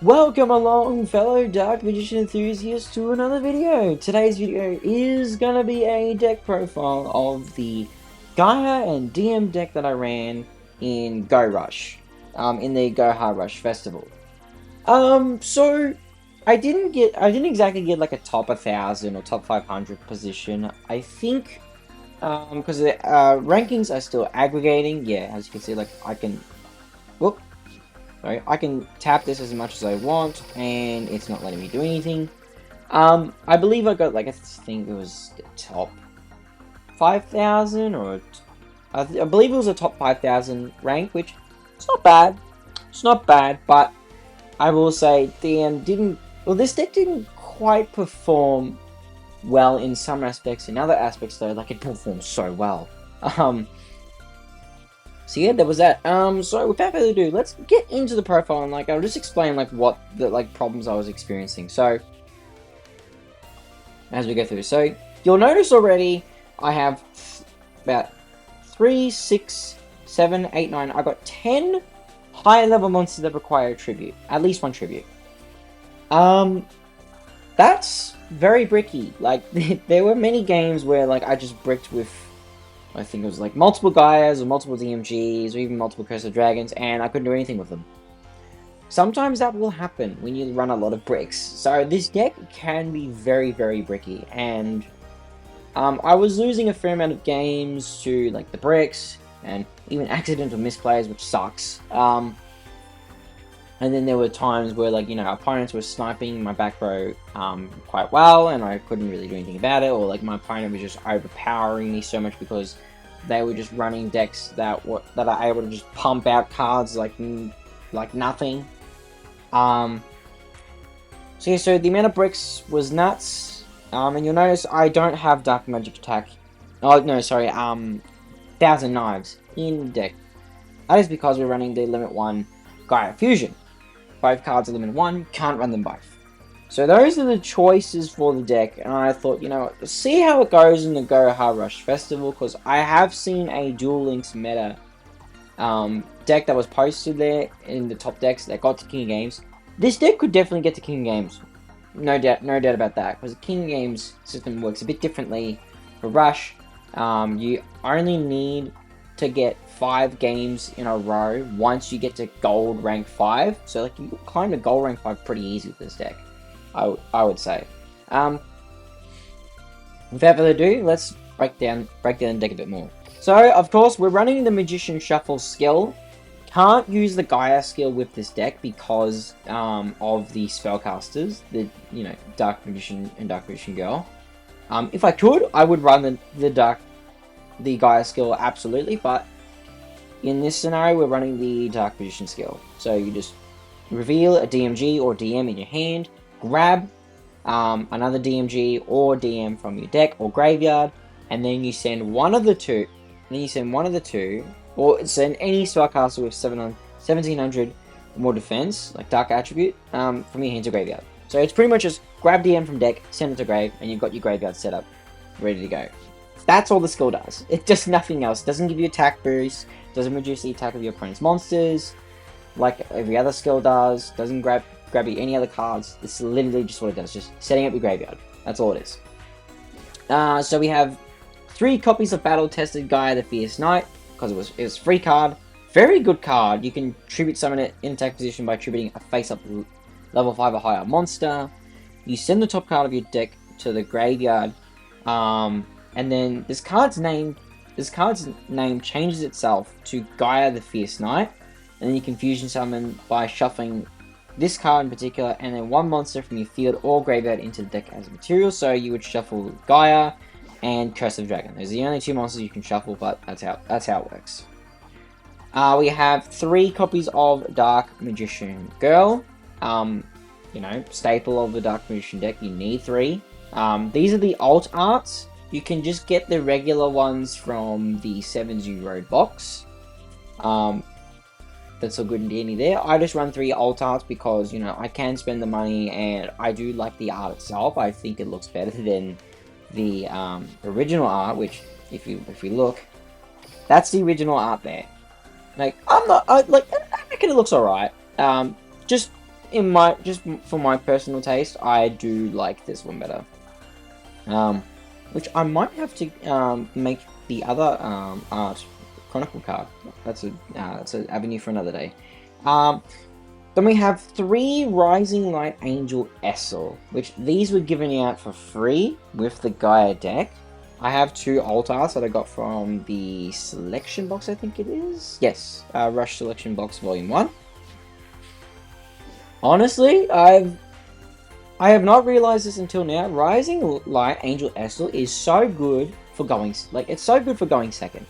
Welcome along, fellow Dark Magician enthusiasts, to another video. Today's video is gonna be a deck profile of the Gaia and DM deck that I ran in Go Rush, in the Go Hard Rush Festival. So I didn't exactly get like a top 1,000 or top 500 position. I think, because the rankings are still aggregating. Yeah, as you can see, like I can, whoop. So I can tap this as much as I want, and it's not letting me do anything. I believe I got, like, I think it was the top 5,000, or I believe it was a top 5,000 rank, which it's not bad. It's not bad, but I will say this deck didn't quite perform well in some aspects. In other aspects, though, like, it performed so well. Um, So yeah, there was that. So without further ado, let's get into the profile, and like I'll just explain like what the problems I was experiencing. So as we go through, so you'll notice already I have about 3, 6, 7, 8, 9. I got 10 higher level monsters that require a tribute, at least one tribute. That's very bricky. Like there were many games where like I just bricked with, I think it was like multiple Gaias or multiple DMGs or even multiple Curse of Dragons, and I couldn't do anything with them. Sometimes that will happen when you run a lot of bricks. So this deck can be very, very bricky, and I was losing a fair amount of games to like the bricks and even accidental misplays, which sucks. And then there were times where, like, you know, opponents were sniping my back row quite well, and I couldn't really do anything about it, or like my opponent was just overpowering me so much because they were just running decks that are able to just pump out cards like nothing. So yeah, so the amount of bricks was nuts. And you'll notice I don't have Dark Magic Attack. Oh no, sorry. Thousand Knives in deck. That is because we're running the Limit 1 Gaia Fusion. Both cards are limited 1, can't run them both. So those are the choices for the deck, and I thought, you know, see how it goes in the Go Hard Rush Festival, because I have seen a Duel Links meta deck that was posted there in the top decks that got to King of Games. This deck could definitely get to King of Games, no doubt about that, because the King of Games system works a bit differently for Rush. You only need to get 5 games in a row once you get to gold rank 5. So like you climb to gold rank 5 pretty easy with this deck, I would say. Without further ado, let's break down the deck a bit more. So of course we're running the Magician Shuffle skill. Can't use the Gaia skill with this deck because of the spellcasters, the Dark Magician and Dark Magician Girl. If I could, I would run the Gaia skill absolutely, but in this scenario, we're running the Dark Magician skill. So you just reveal a DMG or DM in your hand, grab another DMG or DM from your deck or graveyard, and then you send one of the two. Or send any spellcaster with 1700 more defense, like Dark Attribute, from your hand to graveyard. So it's pretty much just grab DM from deck, send it to grave, and you've got your graveyard set up, ready to go. That's all the skill does. It does nothing else. It doesn't give you attack boost, doesn't reduce the attack of your opponent's monsters, like every other skill does, doesn't grab you any other cards. This is literally just what it does, just setting up your graveyard. That's all it is. So we have 3 copies of Battle Tested Gaia the Fierce Knight, because it was free card. Very good card. You can tribute summon it in attack position by tributing a face-up level 5 or higher monster. You send the top card of your deck to the graveyard, and then this card's name changes itself to Gaia the Fierce Knight, and then you can fusion summon by shuffling this card in particular, and then 1 monster from your field or graveyard into the deck as a material. So you would shuffle Gaia and Curse of Dragon. Those are the only 2 monsters you can shuffle, but that's how it works. We have 3 copies of Dark Magician Girl. Staple of the Dark Magician deck. You need 3. These are the alt arts. You can just get the regular ones from the 7 Road box. That's all good and dandy there. I just run 3 alt arts because, I can spend the money, and I do like the art itself. I think it looks better than the original art, which if we look, that's the original art there. Like I reckon it looks alright. Just just for my personal taste, I do like this one better. Which I might have to make the other art chronicle card. That's an avenue for another day. Then we have 3 Rising Light Angel Essel, which these were given out for free with the Gaia deck. I have 2 alt arts that I got from the selection box, I think it is. Yes, Rush Selection Box Volume 1. Honestly, I have not realized this until now. Rising Light Angel Essel is so good for going, like, it's so good for going second.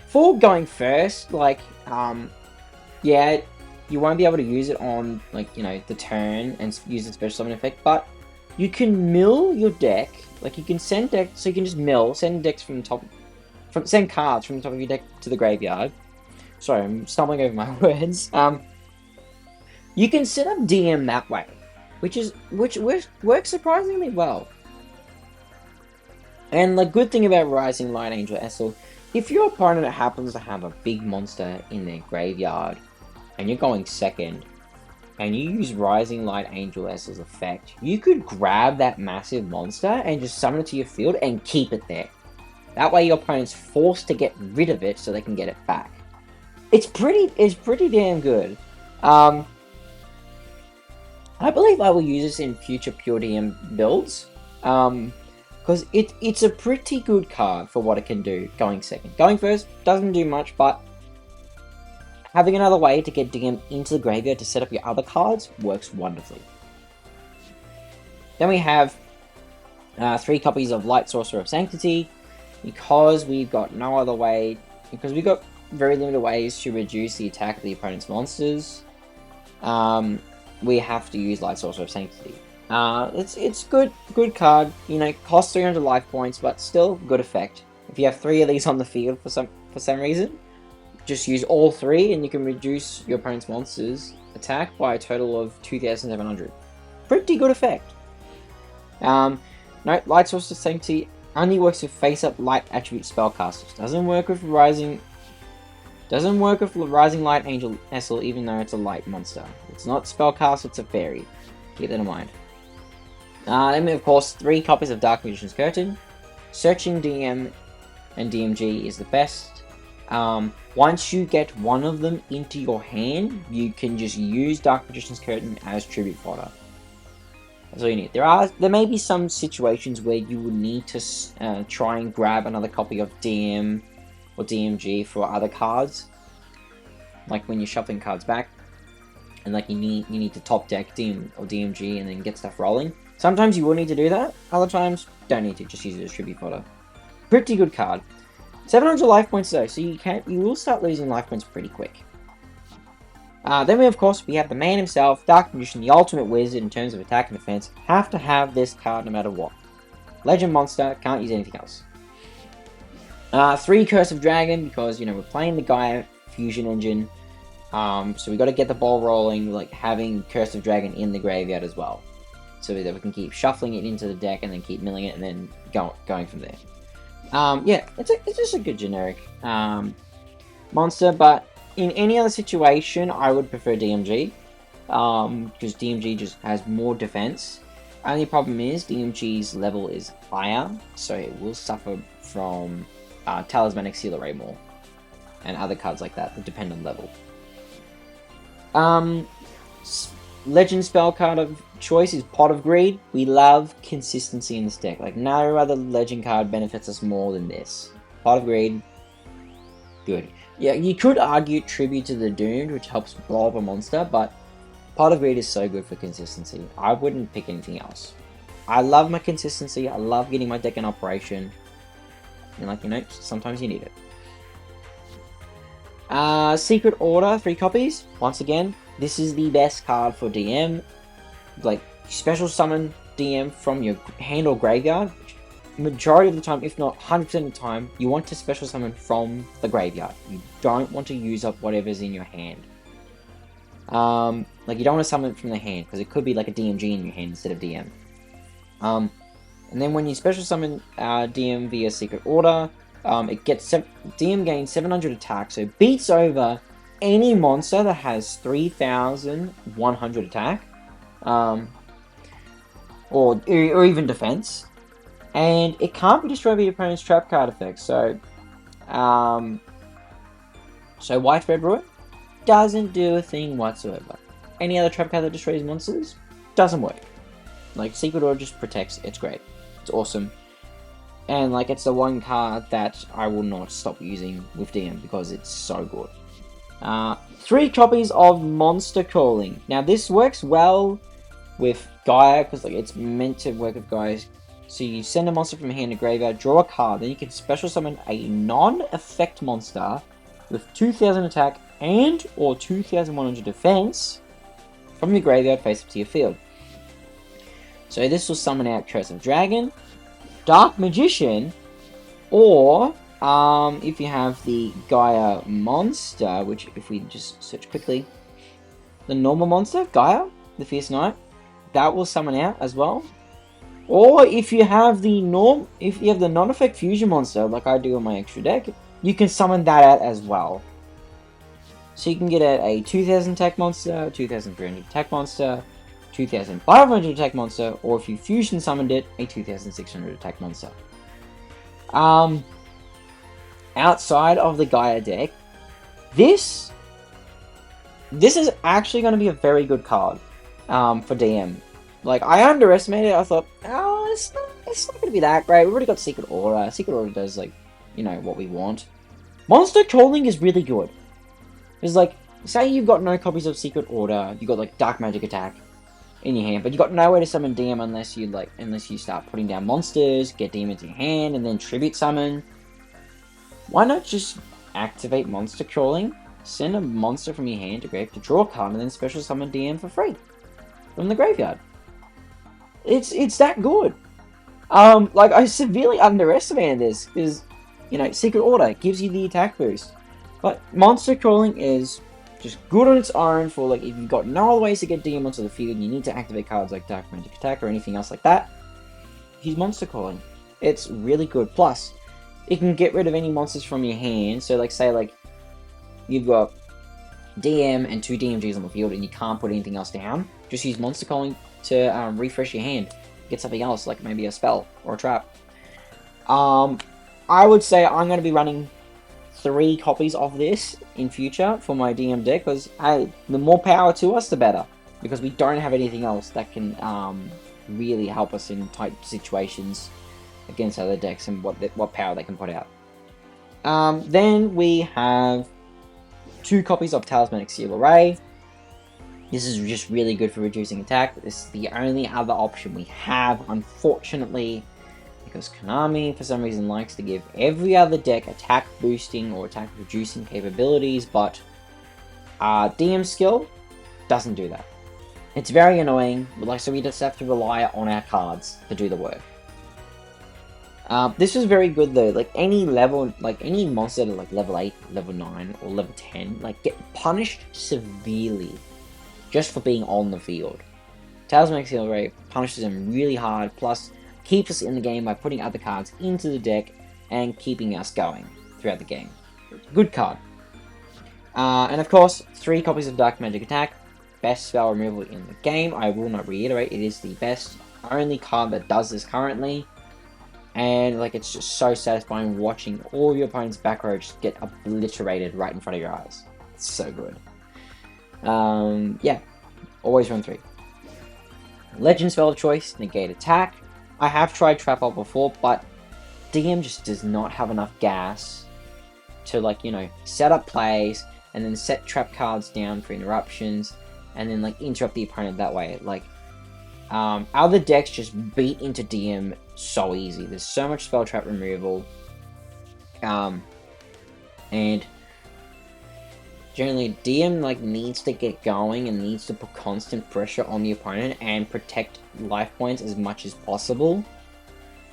For going first, like, yeah, you won't be able to use it on, like, you know, the turn and use the special summon effect, but you can mill your deck. Like, you can send decks, so you can just send decks from the top, send cards from the top of your deck to the graveyard. Sorry, I'm stumbling over my words. You can set up DM that way, which works surprisingly well. And the good thing about Rising Light Angel Essel, if your opponent happens to have a big monster in their graveyard, and you're going second, and you use Rising Light Angel Essel's effect, you could grab that massive monster and just summon it to your field and keep it there. That way your opponent's forced to get rid of it so they can get it back. It's pretty damn good. I believe I will use this in future Pure DM builds, because it's a pretty good card for what it can do going second. Going first doesn't do much, but having another way to get DM into the graveyard to set up your other cards works wonderfully. Then we have 3 copies of Light Sorcerer of Sanctity, because we've got no other way, because we've got very limited ways to reduce the attack of the opponent's monsters. We have to use Light Sorcerer of Sanctity. It's good card. You know, costs 300 life points, but still good effect. If you have 3 of these on the field for some reason, just use all 3 and you can reduce your opponent's monsters attack by a total of 2,700. Pretty good effect. No, Light Source of Sanctity only works with face-up light attribute spellcasters. Doesn't work with Rising Light Angel Essel, even though it's a light monster. It's not spellcast, it's a fairy. Keep that in mind. Then we have, of course, 3 copies of Dark Magician's Curtain. Searching DM and DMG is the best. Once you get one of them into your hand, you can just use Dark Magician's Curtain as tribute fodder. That's all you need. There may be some situations where you will need to try and grab another copy of DM or DMG for other cards, like when you're shuffling cards back, and like you need to top deck DM or DMG and then get stuff rolling. Sometimes you will need to do that. Other times, don't need to. Just use it as tribute fodder. Pretty good card. 700 life points though, so you will start losing life points pretty quick. Then we, of course, we have the man himself, Dark Magician, the ultimate wizard in terms of attack and defense. Have to have this card no matter what. Legend monster, can't use anything else. 3 Curse of Dragon, because, you know, we're playing the Gaia fusion engine. So we got to get the ball rolling, like having Curse of Dragon in the graveyard as well, so that we can keep shuffling it into the deck and then keep milling it and then going from there. Yeah, it's just a good generic monster, but in any other situation, I would prefer DMG, because DMG just has more defense. Only problem is DMG's level is higher, so it will suffer from Talismanic Seal Array more, and other cards like that depend on level. Legend spell card of choice is Pot of Greed. We love consistency in this deck. Like, no other legend card benefits us more than this. Pot of Greed, good. Yeah, you could argue Tribute to the Doomed, which helps blow up a monster, but Pot of Greed is so good for consistency. I wouldn't pick anything else. I love my consistency. I love getting my deck in operation. And, like, you know, sometimes you need it. Secret Order, 3 copies. Once again, this is the best card for DM. Like, special summon DM from your hand or graveyard. Majority of the time, if not 100% of the time, you want to special summon from the graveyard. You don't want to use up whatever's in your hand. Like, you don't want to summon it from the hand, because it could be like a DMG in your hand instead of DM. And then when you special summon DM via Secret Order, it gets DM gains 700 attack, so it beats over any monster that has 3,100 attack, or even defense, and it can't be destroyed by your opponent's trap card effects. So, Widespread Ruin doesn't do a thing whatsoever. Any other trap card that destroys monsters doesn't work. Like, Secret Order just protects. It's great. It's awesome. And, like, it's the one card that I will not stop using with DM because it's so good. 3 copies of Monster Calling. Now, this works well with Gaia because, like, it's meant to work with Gaia. So you send a monster from your hand to graveyard, draw a card, then you can special summon a non-effect monster with 2,000 attack and or 2,100 defense from your graveyard face up to your field. So this will summon out Curse of Dragon, Dark Magician, or if you have the Gaia monster, which if we just search quickly, the normal monster, Gaia, the Fierce Knight, that will summon out as well. Or if you have the non-effect fusion monster, like I do on my extra deck, you can summon that out as well. So you can get out a 2,000 attack monster, 2,300 attack monster, 2,500 attack monster, or if you fusion summoned it, a 2,600 attack monster. Outside of the Gaia deck, this is actually going to be a very good card for DM. Like, I underestimated it. I thought, oh, it's not going to be that great. We've already got Secret Order. Secret Order does, like, you know, what we want. Monster Calling is really good. It's like, say you've got no copies of Secret Order, you've got, like, Dark Magic Attack in your hand, but you've got no way to summon DM unless you start putting down monsters, get DM into your hand, and then Tribute Summon. Why not just activate Monster Calling, send a monster from your hand to grave to draw a card, and then special summon DM for free from the graveyard? It's that good. Like, I severely underestimated this, because, you know, Secret Order gives you the attack boost. But Monster Calling is just good on its own for, like, if you've got no other ways to get DM onto the field, you need to activate cards like Dark Magic Attack or anything else like that, use Monster Calling. It's really good. Plus, it can get rid of any monsters from your hand. So, like, say, like, you've got DM and 2 DMGs on the field and you can't put anything else down, just use Monster Calling to refresh your hand. Get something else, like maybe a spell or a trap. I would say I'm going to be running 3 copies of this in future for my DM deck, because, hey, the more power to us, the better. Because we don't have anything else that can really help us in tight situations against other decks and what power they can put out. Then we have 2 copies of Talismanic Seal Array. This is just really good for reducing attack. This is the only other option we have, unfortunately, because Konami, for some reason, likes to give every other deck attack boosting or attack reducing capabilities, but DM skill doesn't do that. It's very annoying, like, so we just have to rely on our cards to do the work. This was very good though. Like, any level, like any monster to like level 8, level 9, or level 10, like, get punished severely just for being on the field. Talismanic Seal Array punishes them really hard, plus keeps us in the game by putting other cards into the deck and keeping us going throughout the game. Good card. And of course, 3 copies of Dark Magic Attack. Best spell removal in the game. I will not reiterate, it is the best, only card that does this currently. And, like, it's just so satisfying watching all your opponent's back row just get obliterated right in front of your eyes. It's so good. Yeah, always run 3. Legend spell of choice, negate attack. I have tried Trap Ult before, but DM just does not have enough gas to, like, you know, set up plays and then set trap cards down for interruptions and then, like, interrupt the opponent that way. Like, other decks just beat into DM so easy. There's so much spell trap removal, and generally DM, like, needs to get going and needs to put constant pressure on the opponent and protect life points as much as possible.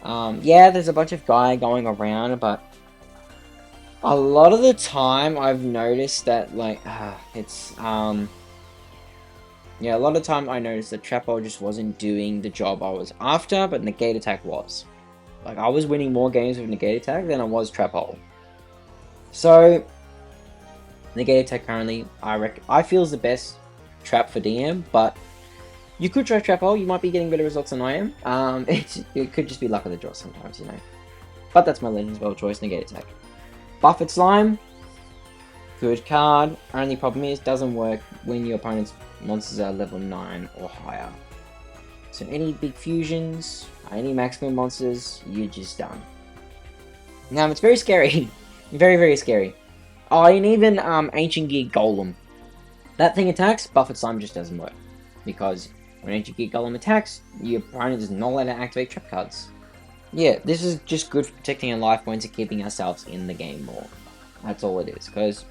Yeah, there's a bunch of Gaia going around, but a lot of the time I've noticed that, like, yeah, a lot of the time I noticed that Trap Ult just wasn't doing the job I was after, but Negate Attack was. Like, I was winning more games with Negate Attack than I was Trap Ult. So, Negate attack currently, I feel is the best trap for DM, but you could try Trap Hole. You might be getting better results than I am. It could just be luck of the draw sometimes, you know. But that's my Legend Spell choice, Negate attack. Buffet Slime, good card. Only problem is, doesn't work when your opponent's monsters are level 9 or higher. So any big fusions, any maximum monsters, you're just done. Now, it's very scary. Very, very scary. Oh, and even Ancient Gear Golem. That thing attacks, Buffet Slime just doesn't work. Because when Ancient Gear Golem attacks, your opponent is not allowed to activate trap cards. Yeah, this is just good for protecting our life points and keeping ourselves in the game more. That's all it is. Because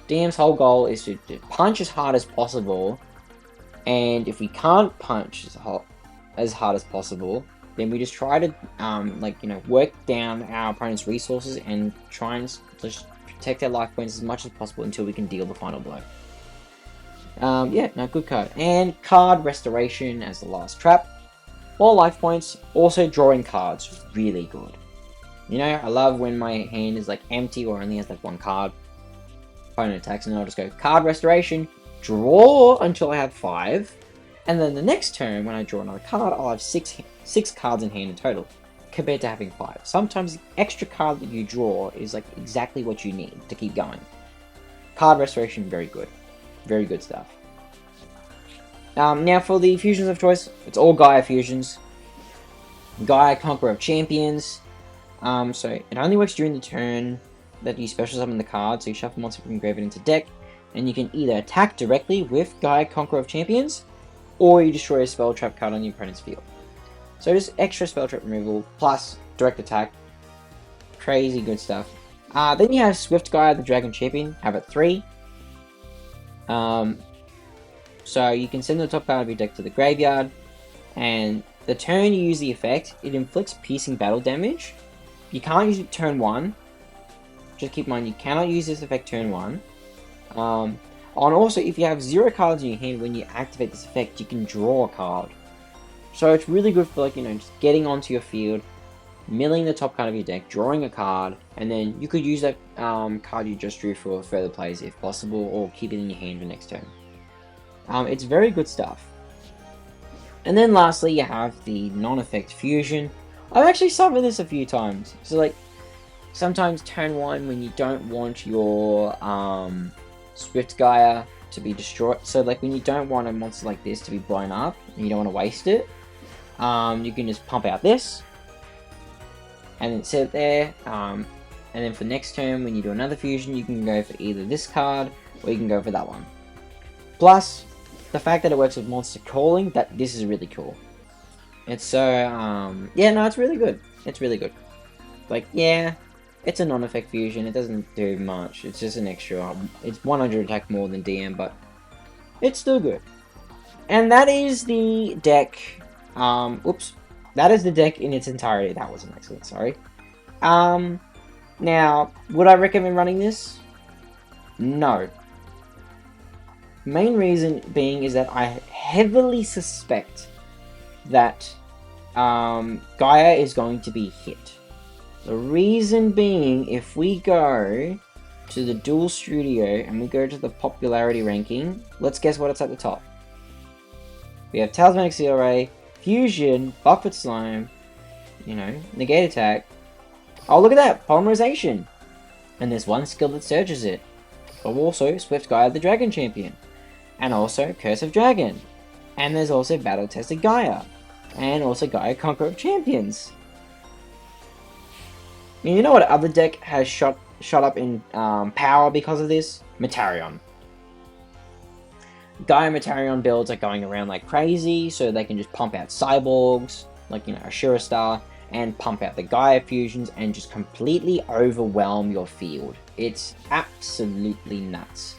DM's whole goal is to punch as hard as possible. And if we can't punch as hard as possible, then we just try to, work down our opponent's resources and try and just protect our life points as much as possible until we can deal the final blow. Good card. And card restoration as the last trap. 4 life points. Also drawing cards. Really good. You know, I love when my hand is like empty or only has like 1 card. Opponent attacks and I'll just go card restoration. Draw until I have 5. And then the next turn, when I draw another card, I'll have 6 cards in hand in total. Compared to having 5. Sometimes the extra card that you draw is like exactly what you need to keep going. Card restoration, very good. Very good stuff. Now for the fusions of choice, it's all Gaia fusions. Gaia, Conqueror of Champions. So it only works during the turn that you special summon the card, so you shuffle monster from graveyard into deck, and you can either attack directly with Gaia, Conqueror of Champions, or you destroy a spell trap card on your opponent's field. So just extra spell trap removal, plus direct attack. Crazy good stuff. Then you have Swift Gaia, the Dragon Champion, have it 3. So you can send the top card of your deck to the graveyard, and the turn you use the effect, it inflicts piercing battle damage. You can't use it turn 1. Just keep in mind, you cannot use this effect turn 1. And also, if you have 0 cards in your hand when you activate this effect, you can draw a card. So it's really good for, just getting onto your field, milling the top card of your deck, drawing a card, and then you could use that card you just drew for further plays if possible, or keep it in your hand for next turn. It's very good stuff. And then lastly, you have the non-effect fusion. I've actually suffered this a few times. So sometimes turn 1 when you don't want your Swift Gaia to be destroyed. So when you don't want a monster like this to be blown up and you don't want to waste it, you can just pump out this and then set it there. And then for next turn, when you do another fusion, you can go for either this card or you can go for that one. Plus, the fact that it works with monster calling, this is really cool. It's so, it's really good. It's really good. It's a non-effect fusion. It doesn't do much. It's just an extra. It's 100 attack more than DM, but it's still good. And that is the deck. That is the deck in its entirety. That was an accident, sorry. Now, would I recommend running this? No. Main reason being is that I heavily suspect that Gaia is going to be hit. The reason being, if we go to the Duel Studio and we go to the popularity ranking, let's guess what it's at the top. We have Talismanic Seal Ray, Fusion, Buffet Slime, Negate Attack. Oh, look at that! Polymerization! And there's one skill that surges it. But also Swift Gaia, the Dragon Champion. And also Curse of Dragon. And there's also Battle Tested Gaia. And also Gaia, Conqueror of Champions. And you know what other deck has shot up in power because of this? Metarion. Gaia Metarion builds are going around like crazy, so they can just pump out cyborgs, Ashura Star, and pump out the Gaia fusions and just completely overwhelm your field. It's absolutely nuts.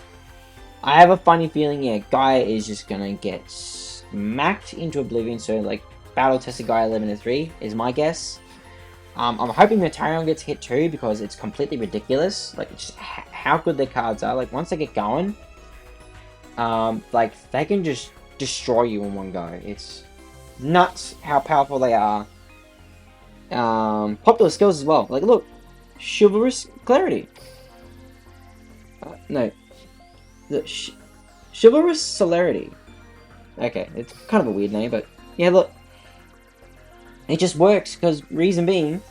I have a funny feeling, Gaia is just gonna get smacked into oblivion, so Battle Tested Gaia 11-3 is my guess. I'm hoping Metarion gets hit too, because it's completely ridiculous. It's just how good their cards are. Once they get going, they can just destroy you in one go. It's nuts how powerful they are. Popular skills as well. Look, Chivalrous Clarity. no, the Chivalrous Celerity. Okay, it's kind of a weird name, but yeah, look, it just works because reason being.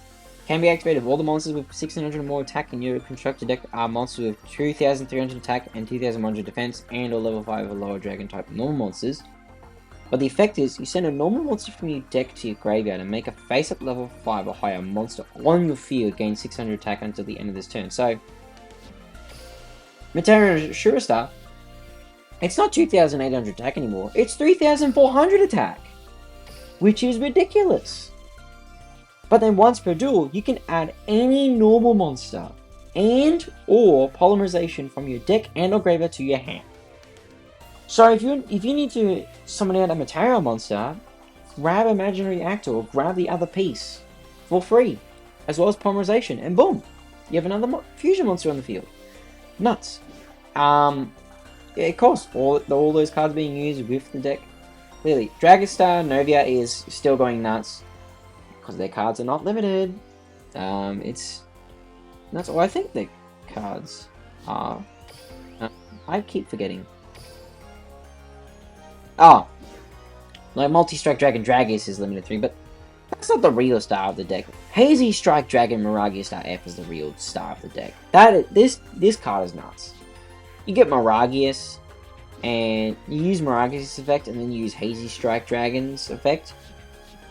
Can be activated. All the monsters with 1600 or more attack in your constructed deck are monsters with 2300 attack and 2100 defense, and or level 5 or lower dragon type normal monsters. But the effect is, you send a normal monster from your deck to your graveyard and make a face-up level 5 or higher monster on your field gain 600 attack until the end of this turn. So, Material Shurstar, it's not 2800 attack anymore, it's 3400 attack! Which is ridiculous! But then once per duel, you can add any normal monster and or polymerization from your deck and or graveyard to your hand. So if you need to summon out a material monster, grab Imaginary Actor or grab the other piece for free, as well as polymerization, and boom, you have another fusion monster on the field. Nuts. It costs all those cards being used with the deck. Clearly, Dragistar Novia is still going nuts. Because their cards are not limited. That's all I think their cards are. I keep forgetting. Oh! Like Multi-Strike Dragon Dragus is limited 3, but that's not the real star of the deck. Hazy Strike Dragon Miragia Star F is the real star of the deck. This card is nuts. You get Miragius, and you use Miragius' effect, and then you use Hazy Strike Dragon's effect.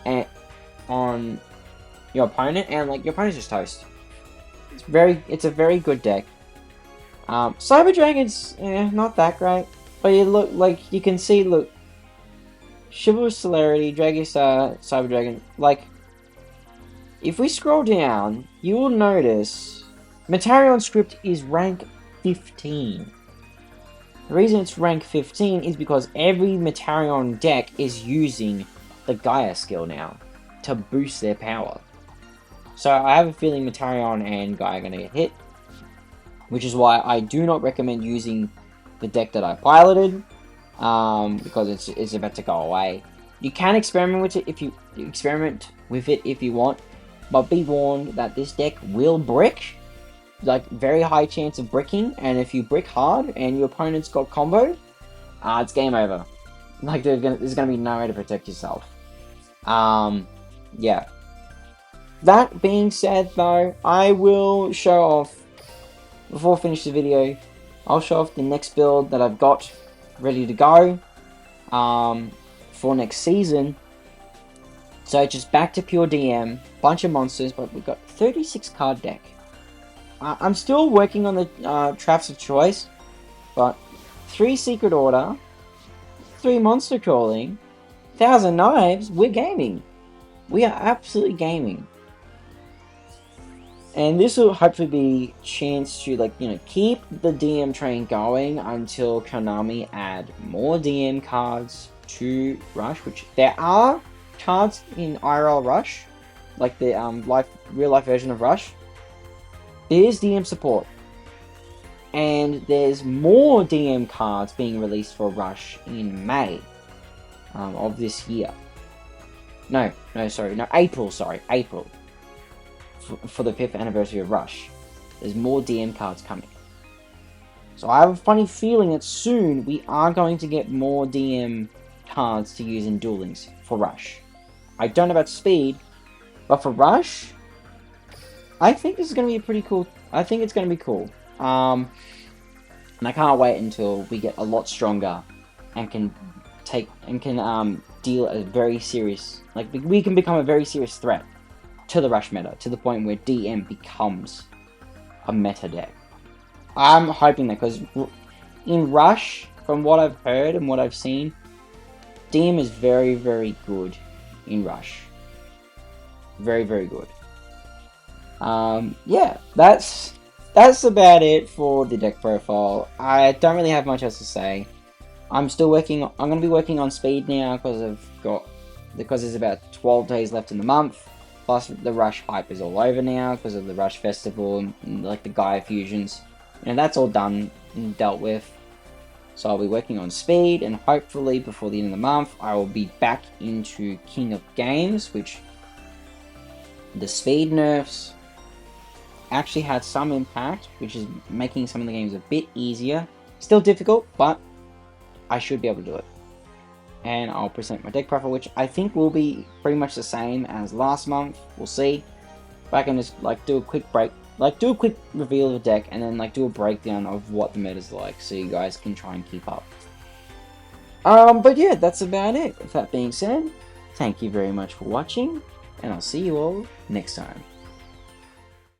And on your opponent, and like your opponent's just toast. It's a very good deck. Cyber Dragon's not that great, but you look like you can see. Look, Chivalrous Celerity, Dragistar, Cyber Dragon. Like, if we scroll down, you will notice Metarion script is rank 15. The reason it's rank 15 is because every Metarion deck is using the Gaia skill now to boost their power. So I have a feeling Metarion and Gaia are going to get hit, which is why I do not recommend using the deck that I piloted, because it's about to go away. You can experiment with it if you want, but be warned that this deck will brick, like very high chance of bricking, and if you brick hard and your opponent's got comboed, it's game over. Like there's gonna be no way to protect yourself. Yeah. That being said, though, I will show off, before I finish the video, I'll show off the next build that I've got ready to go for next season. So just back to pure DM, bunch of monsters, but we've got 36 card deck. I'm still working on the traps of choice, but 3 Secret Order, 3 Monster Crawling, 1000 Knives, we're gaming. We are absolutely gaming. And this will hopefully be a chance to, like, keep the DM train going until Konami add more DM cards to Rush, which there are cards in IRL Rush, like the real life version of Rush. There's DM support. And there's more DM cards being released for Rush in May of this year. April, for the 5th anniversary of Rush. There's more DM cards coming. So I have a funny feeling that soon we are going to get more DM cards to use in Duel Links for Rush. I don't know about Speed, but for Rush, I think this is going to be pretty cool. I think it's going to be cool. And I can't wait until we get a lot stronger and can deal a very serious, like, we can become a very serious threat to the Rush meta, to the point where DM becomes a meta deck. I'm hoping that, because in Rush, from what I've heard and what I've seen, DM is very, very good in Rush. Very, very good. Yeah, that's about it for the deck profile. I don't really have much else to say. I'm going to be working on Speed now because there's about 12 days left in the month. Plus the Rush hype is all over now because of the Rush Festival and like the Gaia fusions. And that's all done and dealt with. So I'll be working on Speed, and hopefully before the end of the month I will be back into King of Games, which the Speed nerfs actually had some impact, which is making some of the games a bit easier. Still difficult, but I should be able to do it. And I'll present my deck profile, which I think will be pretty much the same as last month. We'll see. But I can just like do a quick reveal of the deck, and then like do a breakdown of what the meta's like, so you guys can try and keep up. But yeah, that's about it. With that being said, thank you very much for watching, and I'll see you all next time.